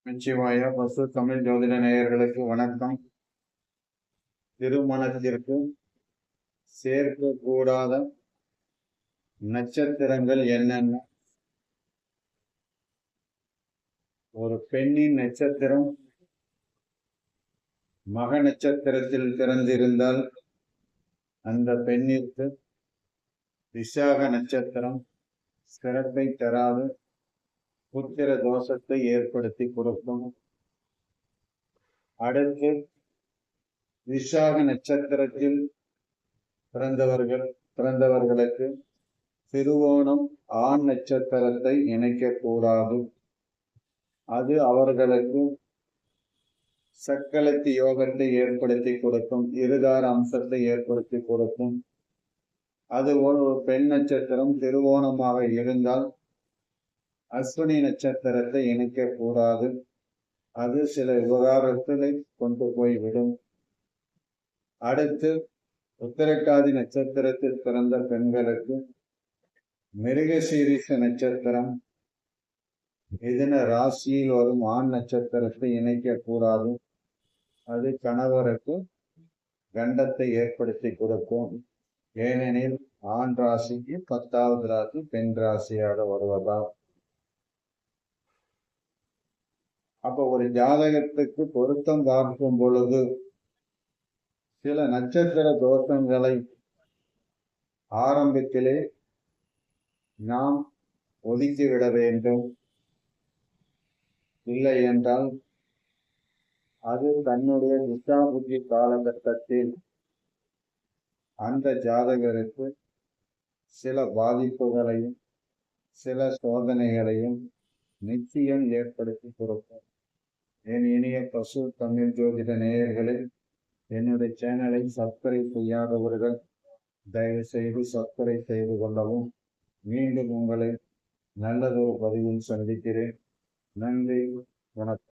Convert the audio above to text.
நிச்சயமாய பசு தமிழ் ஜோதிட நேயர்களுக்கு வணக்கம். திருமணத்திற்கு சேர்க்கக்கூடாத நட்சத்திரங்கள் என்னென்ன? ஒரு பெண்ணின் நட்சத்திரம் மக நட்சத்திரத்தில் பிறந்திருந்தால் அந்த பெண்ணிற்கு விசாக நட்சத்திரம் சிறப்பை தராது புத்திர தோஷத்தை ஏற்படுத்தி கொடுக்கும். அடுத்து விசாக நட்சத்திரத்தில் பிறந்தவர்களுக்கு திருவோணம் ஆண் நட்சத்திரத்தை இணைக்கக்கூடாது. அது அவர்களுக்கு சக்களத்தி யோகத்தை ஏற்படுத்தி கொடுக்கும், இருதார அம்சத்தை ஏற்படுத்தி கொடுக்கும். அது ஒரு பெண் நட்சத்திரம் திருவோணமாக இருந்தால் அஸ்வினி நட்சத்திரத்தை இணைக்கக்கூடாது. அது சில விவகாரங்களை கொண்டு போய்விடும். அடுத்து உத்திரட்டாதி நட்சத்திரத்தில் பிறந்த பெண்களுக்கு மிருகசீரிஷ நட்சத்திரம் இதன ராசியில் வரும் ஆண் நட்சத்திரத்தை இணைக்கக்கூடாது. அது கணவருக்கு கண்டத்தை ஏற்படுத்தி கொடுக்கும். ஏனெனில் ஆண் ராசிக்கு 10வது ராசி பெண் ராசியாக வருவதால். அப்ப ஒரு ஜாதகத்துக்கு பொருத்தம் பார்க்கும் பொழுது சில நட்சத்திர தோஷங்களை ஆரம்பத்திலே நாம் ஒதுக்கிவிட வேண்டும். இல்லை என்றால் அது தன்னுடைய திசா புத்தி காலகட்டத்தில் அந்த ஜாதகருக்கு சில பாதிப்புகளையும் சில சோதனைகளையும் நிச்சயம் ஏற்படுத்தி கொடுக்கும். என் இனிய பசு தமிழ் ஜோதிட நேயர்களே, என்னுடைய சேனலை சப்ஸ்கிரைப் செய்யாதவர்கள் தயவு செய்து சப்ஸ்கிரைப் செய்து கொள்ளவும். மீண்டும் உங்களை நல்லதொரு பதிவில் சந்திக்கிறேன். நன்றி, வணக்கம்.